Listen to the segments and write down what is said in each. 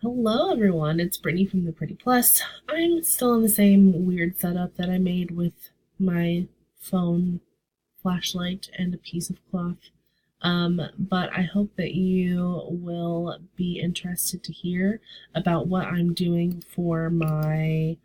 Hello everyone, it's Brittney from the Pretty Plus. I'm still in the same weird setup that I made with my phone, flashlight, and a piece of cloth. But I hope that you will be interested to hear about what I'm doing for my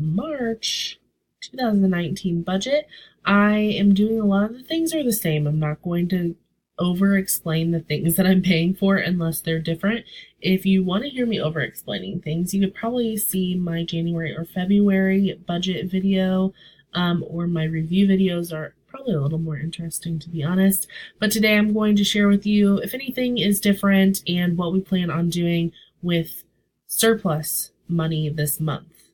March 2019 budget. I am doing a lot of the things are the same. I'm not going to over explain the things that I'm paying for unless they're different. If you want to hear me over explaining things, you could probably see my January or February budget video, or my review videos are probably a little more interesting, to be honest. But today I'm going to share with you if anything is different and what we plan on doing with surplus money this month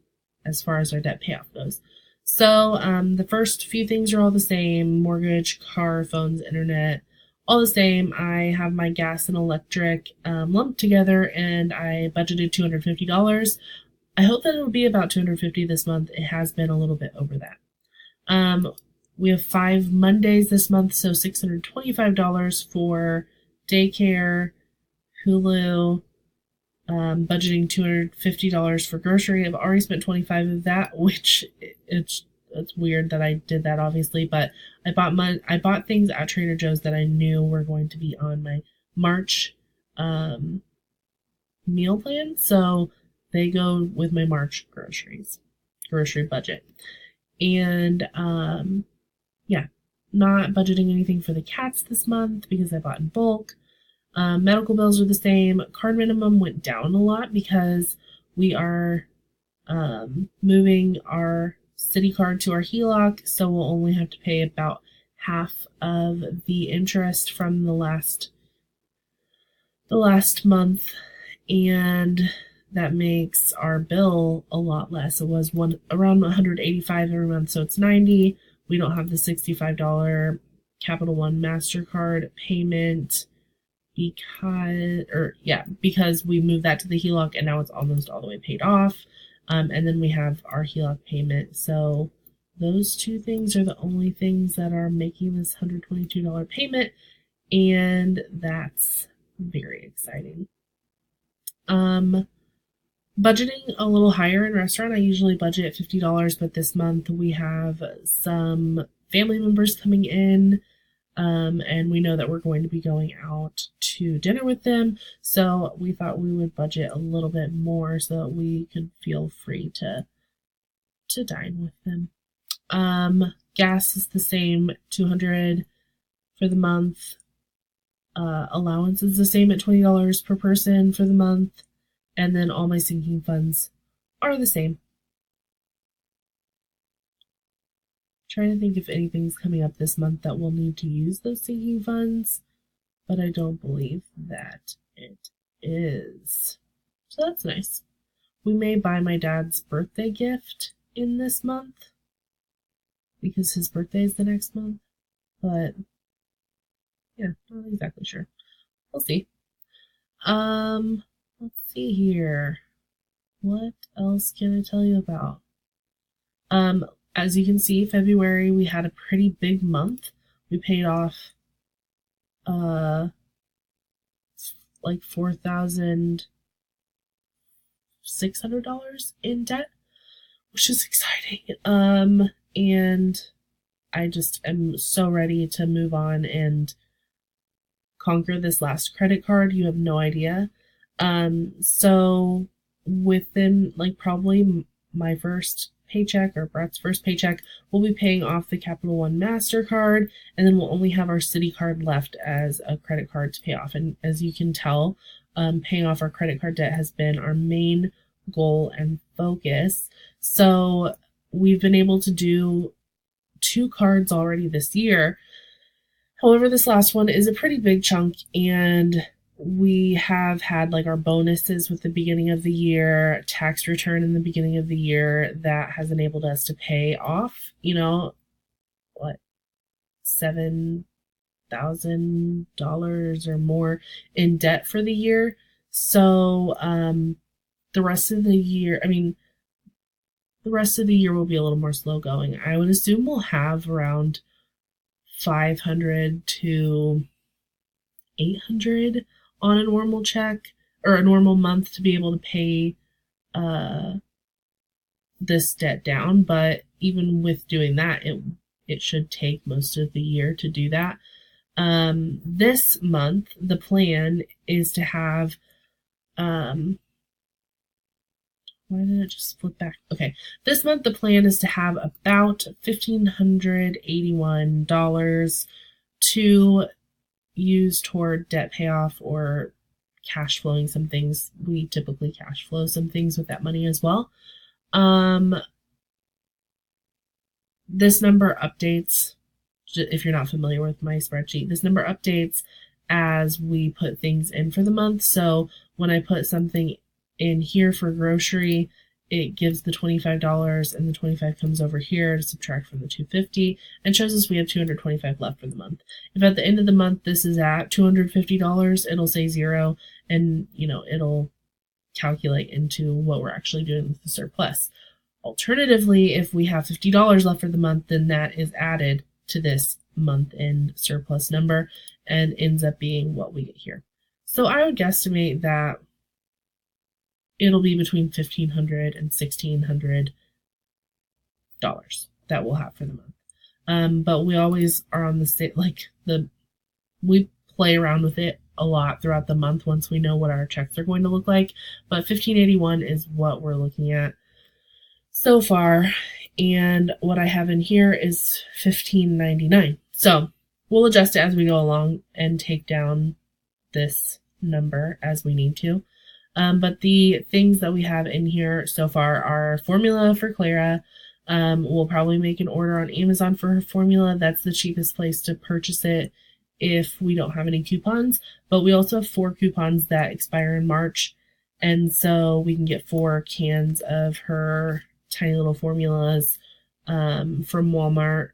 as far as our debt payoff goes. So the first few things are all the same: mortgage, car, phones, internet, all the same. I have my gas and electric lumped together, and I budgeted $250. I hope that it'll be about $250 this month. It has been a little bit over that. We have 5 Mondays this month, so $625 for daycare, Hulu, budgeting $250 for grocery. I've already spent $25 of that, which it's weird that I did that, obviously, but I bought things at Trader Joe's that I knew were going to be on my March meal plan, so they go with my March grocery budget. And yeah, not budgeting anything for the cats this month because I bought in bulk. Medical bills are the same. Card minimum went down a lot because we are moving our city card to our HELOC, so we'll only have to pay about half of the interest from the last month, and that makes our bill a lot less. It was around $185 every month, so it's $90. We don't have the $65 Capital One MasterCard payment because we moved that to the HELOC and now it's almost all the way paid off. And then we have our HELOC payment. So those two things are the only things that are making this $122 payment, and that's very exciting. Budgeting a little higher in restaurant. I usually budget at $50, but this month we have some family members coming in, and we know that we're going to be going out to dinner with them, so we thought we would budget a little bit more so that we could feel free to dine with them. Gas is the same, $200 for the month. Allowance is the same at $20 per person for the month. And then all my sinking funds are the same. Trying to think if anything's coming up this month that we'll need to use those sinking funds, but I don't believe that it is. So that's nice. We may buy my dad's birthday gift in this month because his birthday is the next month, but yeah, not exactly sure. We'll see. Let's see here. What else can I tell you about? As you can see, February we had a pretty big month. We paid off like $4,600 in debt, which is exciting. And I just am so ready to move on and conquer this last credit card. You have no idea. So within probably my first paycheck or Brett's first paycheck, we'll be paying off the Capital One MasterCard, and then we'll only have our Citi card left as a credit card to pay off. And as you can tell, paying off our credit card debt has been our main goal and focus. So we've been able to do 2 cards already this year. However, this last one is a pretty big chunk, and we have had our bonuses with the beginning of the year, tax return in the beginning of the year that has enabled us to pay off, $7,000 or more in debt for the year. So the rest of the year will be a little more slow going. I would assume we'll have around 500 to 800 on a normal check or a normal month to be able to pay this debt down, but even with doing that, it should take most of the year to do that. This month, the plan is to have, why did it just flip back? Okay. This month, the plan is to have about $1,581 to use toward debt payoff or cash flowing some things. We typically cash flow some things with that money as well. This number updates, if you're not familiar with my spreadsheet, this number updates as we put things in for the month. So when I put something in here for grocery, it gives the $25 and the 25 comes over here to subtract from the $250 and shows us we have $225 left for the month. If at the end of the month this is at $250, it'll say 0 and it'll calculate into what we're actually doing with the surplus. Alternatively, if we have $50 left for the month, then that is added to this month-end surplus number and ends up being what we get here. So I would guesstimate that it'll be between $1,500 and $1,600 that we'll have for the month. But we always are on the state, we play around with it a lot throughout the month once we know what our checks are going to look like. But $1,581 is what we're looking at so far, and what I have in here is $1,599. So we'll adjust it as we go along and take down this number as we need to. But the things that we have in here so far are formula for Clara. We'll probably make an order on Amazon for her formula. That's the cheapest place to purchase it if we don't have any coupons. But we also have 4 coupons that expire in March, and so we can get 4 cans of her tiny little formulas from Walmart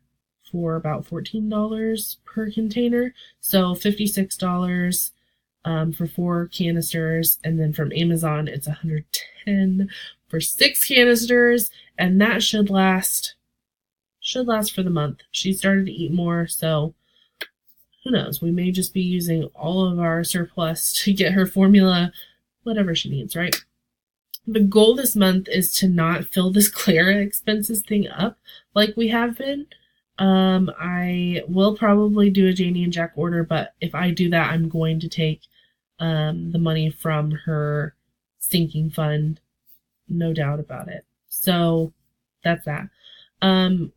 for about $14 per container. So $56 for 4 canisters, and then from Amazon it's $110 for 6 canisters, and that should last for the month. She started to eat more, so who knows, we may just be using all of our surplus to get her formula, whatever she needs, right? The goal this month is to not fill this Clara expenses thing up like we have been. I will probably do a Janie and Jack order, but if I do that, I'm going to take the money from her sinking fund, no doubt about it. So that's that.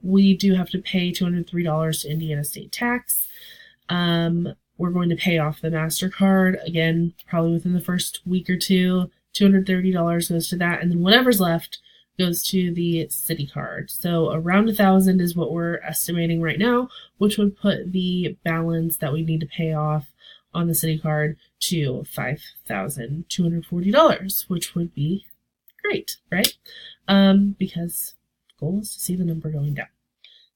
We do have to pay $203 to Indiana state tax. We're going to pay off the MasterCard again, probably within the first week or two. $230 goes to that, and then whatever's left goes to the city card. So around $1,000 is what we're estimating right now, which would put the balance that we need to pay off on the city card to $5,240, which would be great, right? Because the goal is to see the number going down.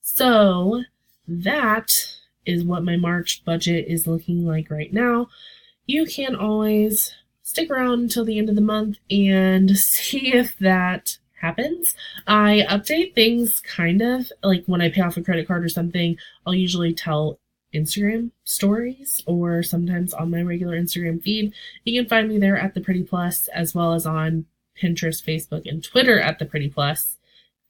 So that is what my March budget is looking like right now. You can always stick around until the end of the month and see if that happens. I update things kind of like when I pay off a credit card or something. I'll usually tell Instagram stories or sometimes on my regular Instagram feed. You can find me there at The Pretty Plus, as well as on Pinterest, Facebook, and Twitter at The Pretty Plus.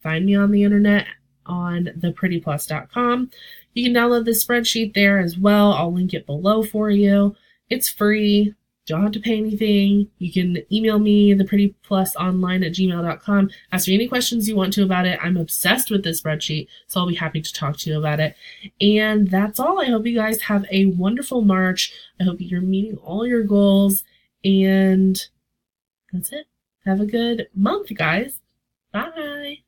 Find me on the internet on theprettyplus.com. You can download this spreadsheet there as well. I'll link it below for you. It's free. Don't have to pay anything. You can email me, theprettyplusonline@gmail.com. Ask me any questions you want to about it. I'm obsessed with this spreadsheet, so I'll be happy to talk to you about it. And that's all. I hope you guys have a wonderful March. I hope you're meeting all your goals. And that's it. Have a good month, guys. Bye.